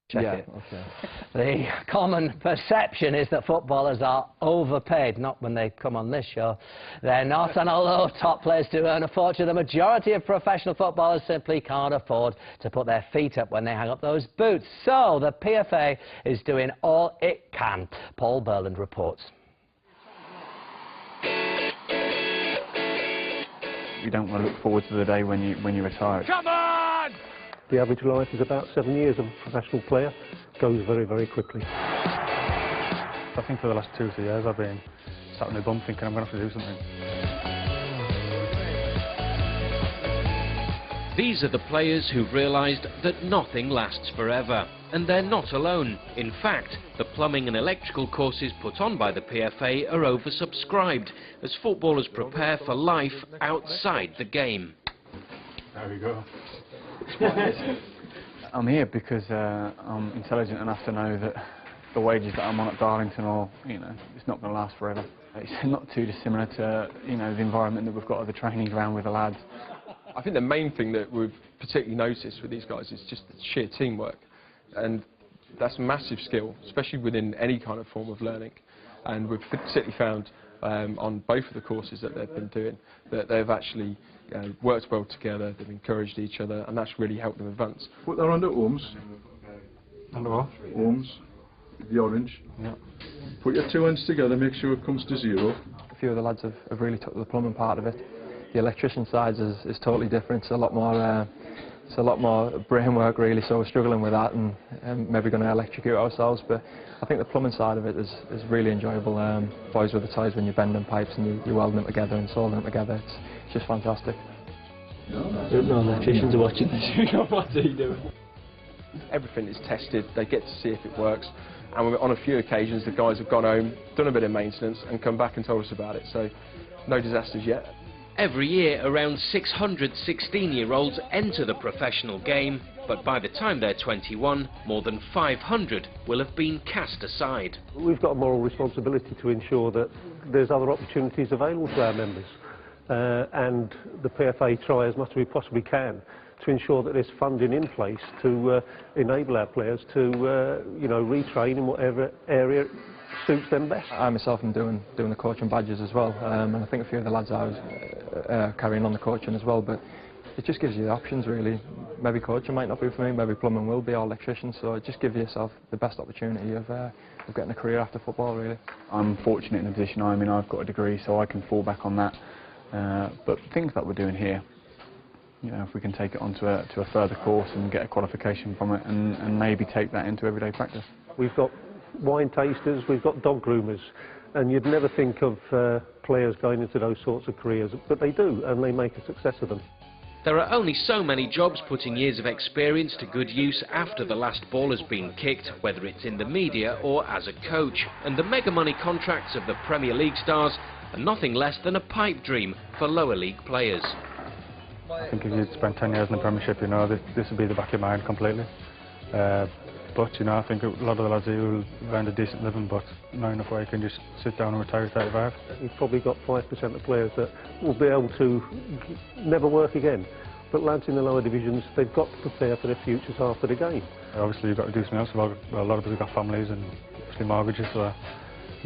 Check yeah, it. Okay. The common perception is that footballers are overpaid, not when they come on this show. They're not, and although top players do earn a fortune, the majority of professional footballers simply can't afford to put their feet up when they hang up those boots. So the PFA is doing all it can. Paul Burland reports. You don't want to look forward to the day when you retire. Come on! The average life is about 7 years of a professional player. Goes very, very quickly. I think for the last 2 or 3 years I've been sat on my bum thinking I'm going to have to do something. These are the players who've realised that nothing lasts forever. And they're not alone. In fact, the plumbing and electrical courses put on by the PFA are oversubscribed as footballers prepare for life outside the game. There we go. I'm here because I'm intelligent enough to know that the wages that I'm on at Darlington are, it's not going to last forever. It's not too dissimilar to, the environment that we've got at the training ground with the lads. I think the main thing that we've particularly noticed with these guys is just the sheer teamwork. And that's a massive skill, especially within any kind of form of learning. And we've particularly found on both of the courses that they've been doing that they've actually worked well together, they've encouraged each other, and that's really helped them advance. Put that under ohms. Under what? Ohms, the orange. Yeah. Put your 2 ends together, make sure it comes to 0. A few of the lads have really took the plumbing part of it. The electrician side is totally different. It's a lot more brain work really, so we're struggling with that and maybe going to electrocute ourselves, but I think the plumbing side of it is really enjoyable. Boys with the ties when you're bending pipes and you're welding them together and soldering them together, it's just fantastic. No electricians are watching this. What's he doing? Everything is tested, they get to see if it works, and on a few occasions the guys have gone home, done a bit of maintenance and come back and told us about it, so no disasters yet. Every year, around 600 16-year-olds enter the professional game, but by the time they're 21, more than 500 will have been cast aside. We've got a moral responsibility to ensure that there's other opportunities available to our members. And the PFA try as much as we possibly can to ensure that there's funding in place to enable our players to, retrain in whatever area suits them best. I myself am doing the coaching badges as well, and I think a few of the lads are carrying on the coaching as well, but it just gives you the options really. Maybe coaching might not be for me, maybe plumbing will be, or electrician, so it just gives yourself the best opportunity of getting a career after football really. I'm fortunate in the position I'm in. I've got a degree, so I can fall back on that. But things that we're doing here, if we can take it on to a further course and get a qualification from it and maybe take that into everyday practice. We've got wine tasters, we've got dog groomers, and you'd never think of players going into those sorts of careers, but they do, and they make a success of them. There are only so many jobs putting years of experience to good use after the last ball has been kicked, whether it's in the media or as a coach, and the mega money contracts of the Premier League stars are nothing less than a pipe dream for lower league players. I think if you'd spent 10 years in the Premiership, this would be the back of your mind completely. But, I think a lot of the lads here will earn a decent living, but not enough where you can just sit down and retire at 35. We've probably got 5% of players that will be able to never work again. But lads in the lower divisions, they've got to prepare for their futures after the game. Obviously you've got to do something else. A lot of us have got families and obviously mortgages, so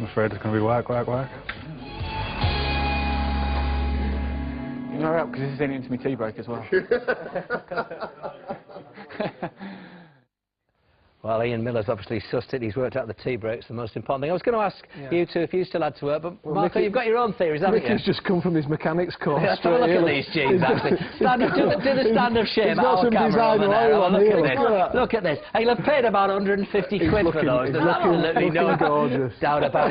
I'm afraid it's going to be work. You're up because this is into my tea break as well. Well, Ian Miller's obviously sussed it. He's worked out the tea break's the most important thing. I was going to ask you two if you still had to work, but Marco, you've got your own theories, haven't you? Ricky's just come from his mechanics course. Let's have a look at these jeans, actually. Do the stand of shame at our camera over there. Have a look at this. Look at this. He'll have paid about 150 quid for those. There's absolutely no doubt about it.